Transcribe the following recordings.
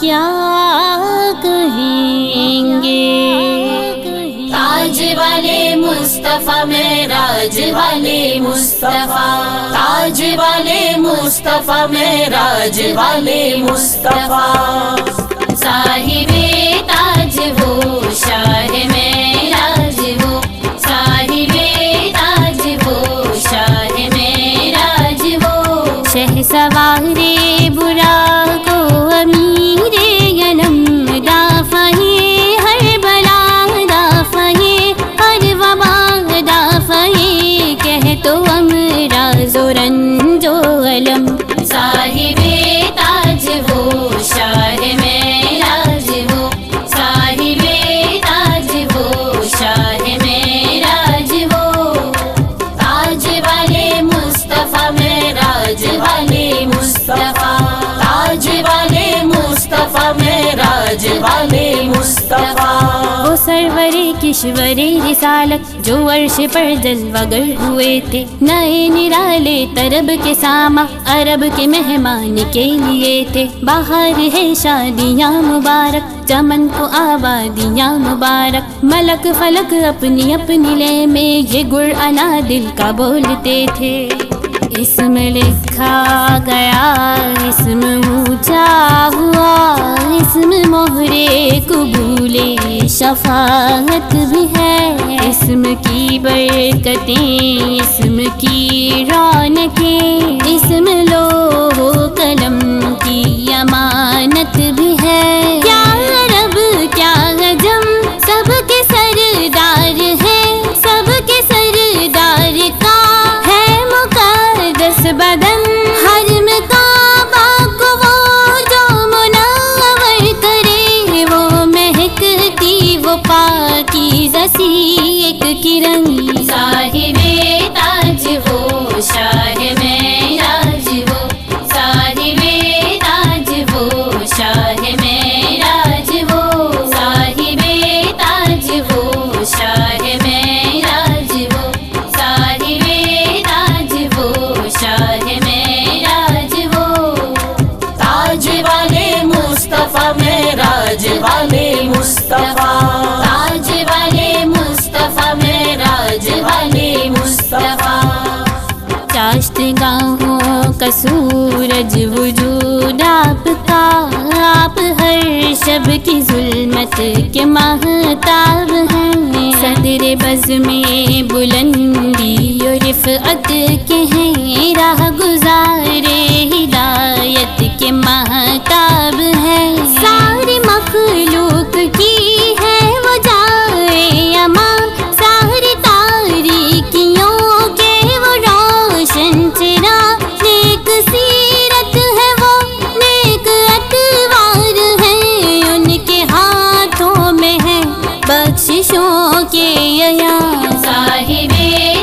کیا کہیں گے. تاج والے مصطفیٰ معراج والے مصطفیٰ، تاج والے مصطفیٰ معراج والے مصطفیٰ. صاحب تاج وہ شاہ معراج وہ، صاحب تاج وہ شاہ معراج وہ. شہ سوارے براق و امیر علم، دافع ہر بلا دافع ہر وبا دافع کہہ تو امراض و رنج و غلم. صاحب تاج وہ شاہ معراج وہ، صاحب تاج وہ شاہ معراج وہ. تاج والے مصطفیٰ معراج والے مصطفیٰ، تاج والے مصطفیٰ معراج والے مصطفیٰ. وہ سرور کشور رسالت جو عرش پر جلوہ گر ہوئے تھے، نئے نرالے طرب کے ساماں عرب کے مہمان کے لیے تھے. باہر ہے شادیاں مبارک، چمن کو آبادیاں مبارک، ملک فلک اپنی اپنی لے میں یہ گر انا دل کا بولتے تھے. اسم لکھا گیا اسم اونچا ہوا، اسم مہرے قبول شفاعت بھی ہے. اسم کی برکتیں اسم کی رونقیں، اسم لوح قلم کی امانت بھی ہے. کیا عرب کیا عجم سب کے سردار ہے، سب کے سردار کا ہے مقدس بدن. حرم کعبہ کو وہ جو منور کرے، وہ مہکتی وہ پاکیزہ سی ایک کرن. صاحب تاج وہ شاہ معراج وہ، صاحب تاج وہ شاہ معراج وہ، صاحب تاج وہ شاہ معراج وہ، صاحب تاج وہ شاہ معراج وہ. تاج والے مصطفیٰ معراج والے مصطفیٰ، تاج والے مصطفیٰ معراج والے مصطفیٰ. چاشت گاہوں کا سورج وجود آپ کا، آپ ہر شب کی ظلمت کے ماہتاب ہیں. صدر بز میں بلندی و رفعت کے ہیں، راہ گزارے ہدایت کے ماہتاب ہیں. ساری مخلوق کی ہے وہ جائے اما، ساری تاریکیوں کے وہ روشن چراغ. نیک سیرت ہے وہ نیک اتوار ہیں، ان کے ہاتھوں میں ہے بخششوں کے ایام. صاحب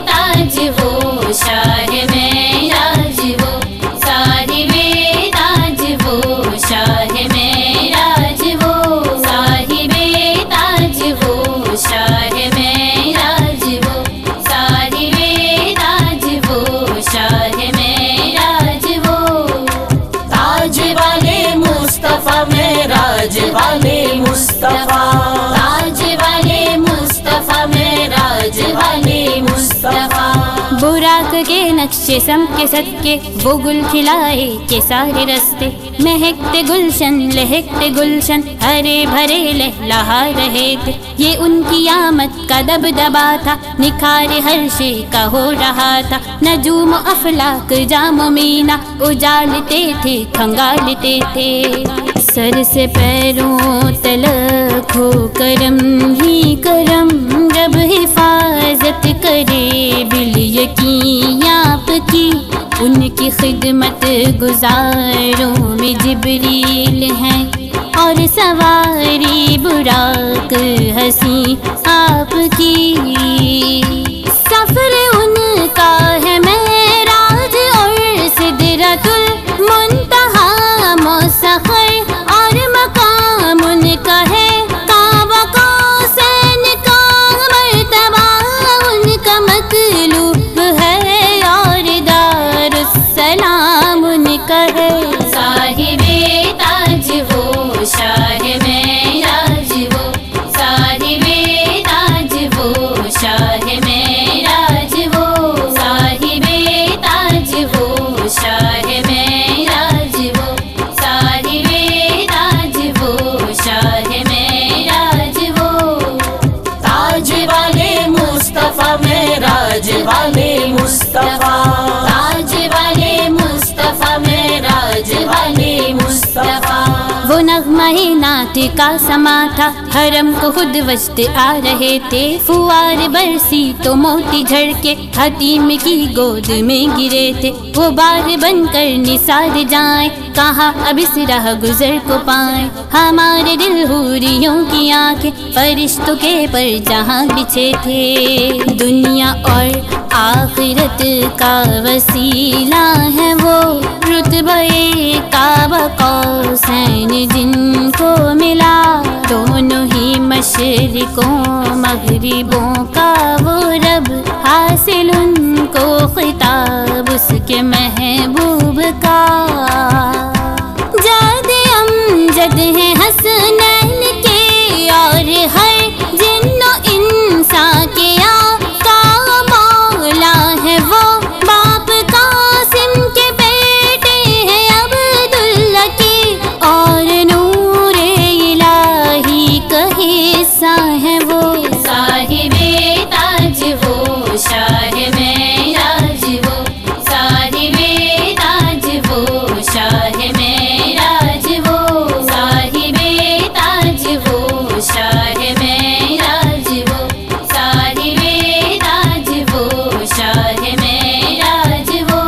تاج وہ شاہ معراج وہ، صاحب تاج وہ شاہ معراج وہ، صاحب تاج وہ شاہ معراج وہ، صاحب تاج وہ شاہ معراج وہ. تاج والے مصطفیٰ معراج والے مصطفیٰ، تاج والے مصطفیٰ معراج والے مصطفیٰ. براق کے نقشے سم کے صدقے وہ گل کھلائے کے سارے رستے، مہکتے گلشن لہکتے گلشن ہرے بھرے لہلہا رہے تھے. یہ ان کی آمد کا دبدبا تھا، نکھار ہر شے کا ہو رہا تھا. نجوم و افلاک جام و مینا اجالتے تھے کھنگالتے تھے. سر سے پیروں تلک ہو کرم ہی کرم، رب حفاظت کرے بال یقین آپ کی. ان کی خدمت گزاروں میں جبریل ہیں، اور سواری براق ہنسی آپ کی. سفر ان کا ہے معراج اور سدرۃ المنتہا مسخر، اور مقام ان کا ہے کعبہ قوسین کا مرتبہ ان کا مطلوب ہے، اور دارالسلام ان کا ہے. صاحب تاج وہ والے مصطفیٰ، تاج والے مصطفیٰ معراج والے مصطفیٰ۔ وہ نغمہ نعت کا سما تھا، حرم کو خود وسط آ رہے تھے، فوار برسی تو موتی جھڑ کے حتیم کی گود میں گرے تھے۔ وہ بار بن کر نثار جائیں، کہاں اب اس راہ گزر کو پائیں، ہمارے دل حوریوں کی آنکھیں فرشتوں کے پر جہاں بچھے تھے۔ دنیا اور آخرت کا وسیلہ ہے وہ، رتبہ کعبہ قوسین جن کو ملا، دونوں ہی مشرقوں مغربوں کا وہ رب، حاصل ان کو خطاب اس کے محبوب کا۔ جد امجد ہیں حسنین کے اور ہر جن و انسان کے آقا مولا ہے وہ، باپ قاسم کے بیٹے ہیں عبداللہ کی، اور نور الہی کا حصہ ہے وہ۔ صاحب تاج وہ شاہ معراج وہ، صاحب تاج وہ شاہ معراج وہ، صاحب تاج وہ شاہ معراج وہ، صاحب تاج وہ شاہ معراج وہ۔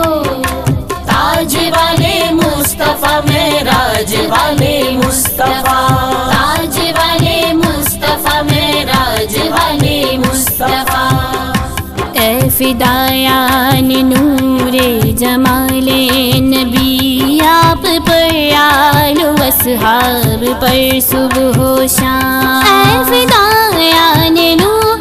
تاج والے مصطفیٰ معراج والے مصطفیٰ، تاج والے مصطفیٰ معراج والے مصطفیٰ۔ اے فدایان نور جمال نبی، آپ پر آل و اصحاب پر صبح و شام، اے فدایان نور